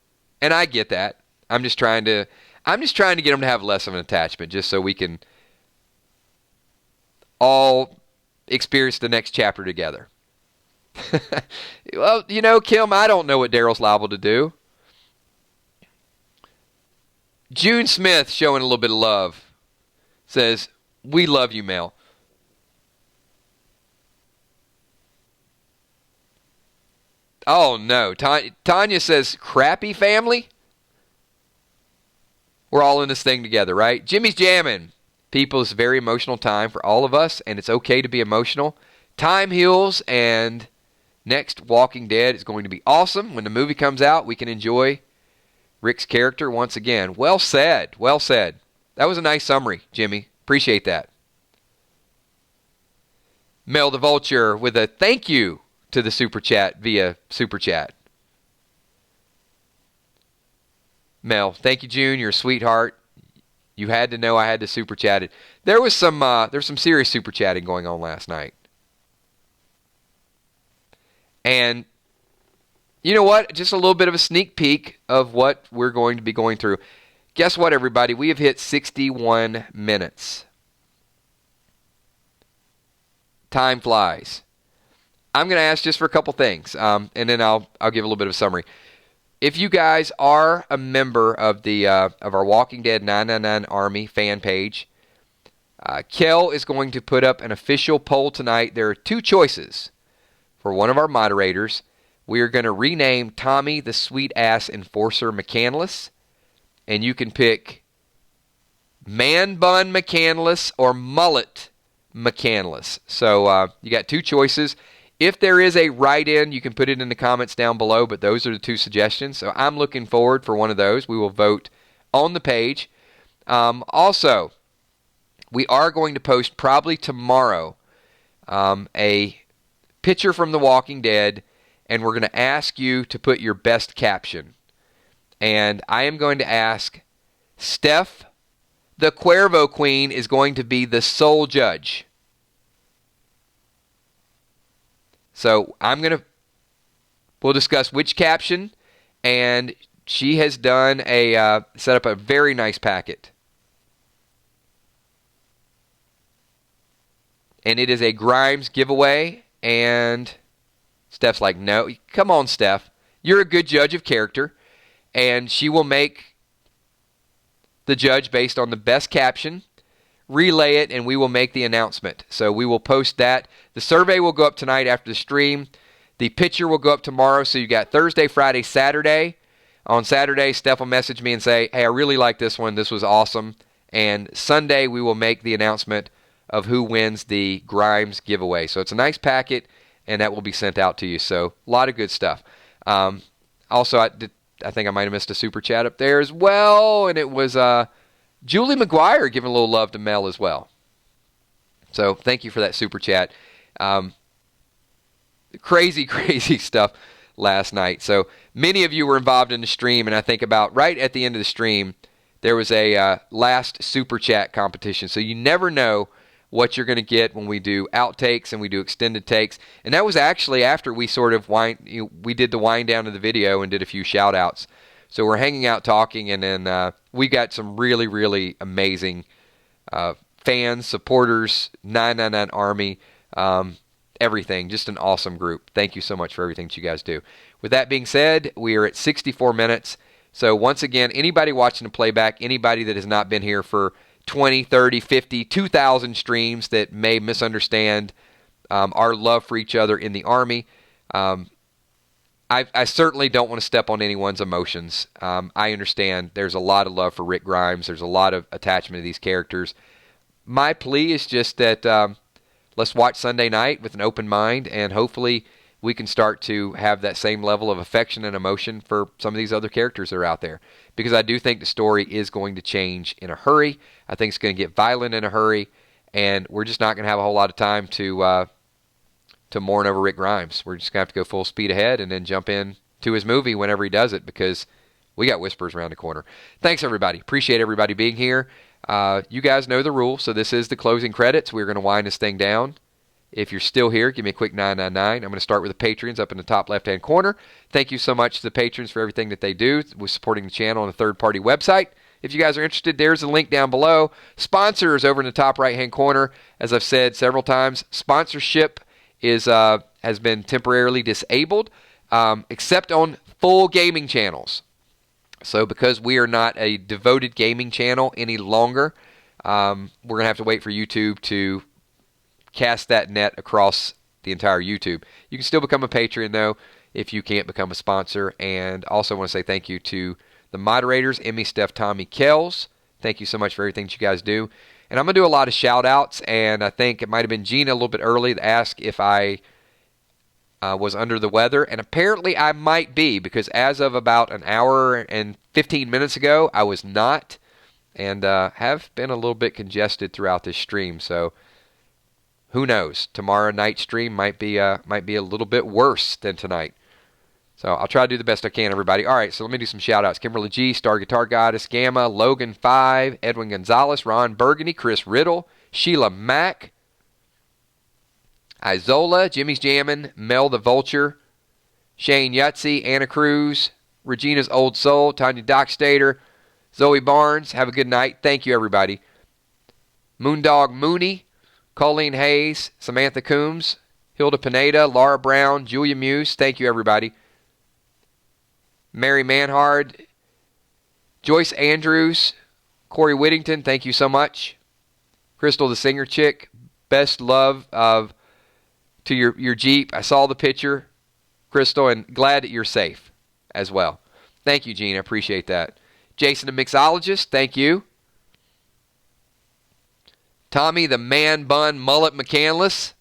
And I get that. I'm just trying to get them to have less of an attachment just so we can all experience the next chapter together. Well, Kim, I don't know what Daryl's liable to do. June Smith showing a little bit of love. Says, we love you, Mel. Oh, no. Tanya says, crappy family? We're all in this thing together, right? Jimmy's jamming. People, it's a very emotional time for all of us, and it's okay to be emotional. Time heals, and next Walking Dead is going to be awesome. When the movie comes out, we can enjoy Rick's character once again. Well said. Well said. That was a nice summary, Jimmy. Appreciate that. Mel the Vulture with a thank you to the Super Chat via Super Chat. Mel, thank you, June. You're a sweetheart. You had to know I had to Super Chat it. There's some serious Super Chatting going on last night. And you know what? Just a little bit of a sneak peek of what we're going to be going through. Guess what, everybody? We have hit 61 minutes. Time flies. I'm going to ask just for a couple things, and then I'll give a little bit of a summary. If you guys are a member of the of our Walking Dead 999 Army fan page, Kel is going to put up an official poll tonight. There are two choices for one of our moderators. We are going to rename Tommy the Sweet Ass Enforcer McCandless, and you can pick Man Bun McCandless or Mullet McCandless. So you got two choices. If there is a write-in, you can put it in the comments down below, but those are the two suggestions. So I'm looking forward for one of those. We will vote on the page. Also, we are going to post probably tomorrow a picture from The Walking Dead, and we're going to ask you to put your best caption. And I am going to ask Steph, the Cuervo Queen, is going to be the sole judge. So we'll discuss which caption, and she has done set up a very nice packet. And it is a Grimes giveaway, and Steph's like, no, come on, Steph. You're a good judge of character, and she will make the judge based on the best caption, relay it, and we will make the announcement. So we will post that. The survey will go up tonight after the stream. The picture will go up tomorrow. So you got Thursday, Friday, Saturday. On Saturday, Steph will message me and say, hey, I really like this one. This was awesome. And Sunday, we will make the announcement of who wins the Grimes giveaway. So it's a nice packet, and that will be sent out to you. So a lot of good stuff. Also, I think I might have missed a super chat up there as well, and it was Julie McGuire giving a little love to Mel as well. So thank you for that super chat. Crazy, crazy stuff last night. So many of you were involved in the stream, and I think about right at the end of the stream, there was a last super chat competition. So you never know what you're going to get when we do outtakes and we do extended takes. And that was actually after we sort of we did the wind down of the video and did a few shout outs. So we're hanging out talking, and then we got some really, really amazing fans, supporters, 999 Army, everything. Just an awesome group. Thank you so much for everything that you guys do. With that being said, we are at 64 minutes. So once again, anybody watching the playback, anybody that has not been here for 20, 30, 50, 2,000 streams that may misunderstand our love for each other in the Army, I certainly don't want to step on anyone's emotions. I understand there's a lot of love for Rick Grimes. There's a lot of attachment to these characters. My plea is just that let's watch Sunday night with an open mind, and hopefully we can start to have that same level of affection and emotion for some of these other characters that are out there. Because I do think the story is going to change in a hurry. I think it's going to get violent in a hurry, and we're just not going to have a whole lot of time to mourn over Rick Grimes. We're just going to have to go full speed ahead and then jump in to his movie whenever he does it, because we got Whispers around the corner. Thanks, everybody. Appreciate everybody being here. You guys know the rules, so this is the closing credits. We're going to wind this thing down. If you're still here, give me a quick 999. I'm going to start with the patrons up in the top left-hand corner. Thank you so much to the patrons for everything that they do with supporting the channel on a third-party website. If you guys are interested, there's a link down below. Sponsors over in the top right-hand corner. As I've said several times, sponsorship has been temporarily disabled, except on full gaming channels. So because we are not a devoted gaming channel any longer, we're going to have to wait for YouTube to cast that net across the entire YouTube. You can still become a Patreon, though, if you can't become a sponsor. And also want to say thank you to the moderators, Emmy, Steph, Tommy, Kells. Thank you so much for everything that you guys do. And I'm going to do a lot of shout-outs, and I think it might have been Gina a little bit early to ask if I was under the weather. And apparently I might be, because as of about an hour and 15 minutes ago, I was not, and have been a little bit congested throughout this stream. So who knows? Tomorrow night's stream might be a little bit worse than tonight. So I'll try to do the best I can, everybody. All right, so let me do some shout-outs. Kimberly G, Star Guitar Goddess, Gamma, Logan 5, Edwin Gonzalez, Ron Burgundy, Chris Riddle, Sheila Mack, Izola, Jimmy's Jammin', Mel the Vulture, Shane Yutzi, Anna Cruz, Regina's Old Soul, Tanya Dockstader, Zoe Barnes. Have a good night. Thank you, everybody. Moondog Mooney, Colleen Hayes, Samantha Coombs, Hilda Pineda, Laura Brown, Julia Muse. Thank you, everybody. Mary Manhard, Joyce Andrews, Corey Whittington, thank you so much. Crystal the Singer Chick, best love to your Jeep. I saw the picture, Crystal, and glad that you're safe as well. Thank you, Gene. I appreciate that. Jason the Mixologist, thank you. Tommy the Man Bun Mullet McCandless.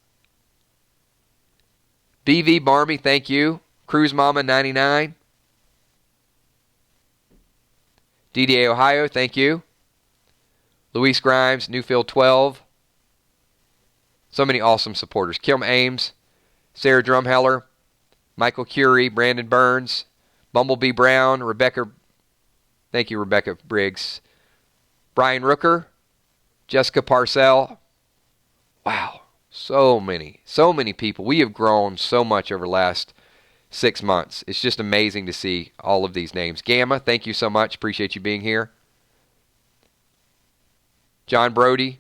BV Barmy, thank you. Cruise Mama 99. DDA Ohio, thank you. Luis Grimes, Newfield 12. So many awesome supporters. Kim Ames, Sarah Drumheller, Michael Curie, Brandon Burns, Bumblebee Brown, Rebecca, thank you, Rebecca Briggs, Brian Rooker, Jessica Parcell. Wow, so many people. We have grown so much over the last 6 months. It's just amazing to see all of these names. Gamma, thank you so much. Appreciate you being here. John Brody.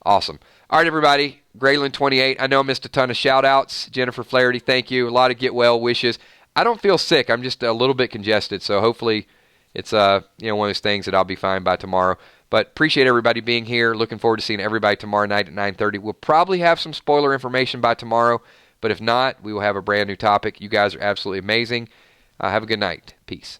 Awesome. All right, everybody. Grayland28. I know I missed a ton of shout-outs. Jennifer Flaherty, thank you. A lot of get well wishes. I don't feel sick. I'm just a little bit congested, so hopefully it's one of those things that I'll be fine by tomorrow. But appreciate everybody being here. Looking forward to seeing everybody tomorrow night at 9:30. We'll probably have some spoiler information by tomorrow. But if not, we will have a brand new topic. You guys are absolutely amazing. Have a good night. Peace.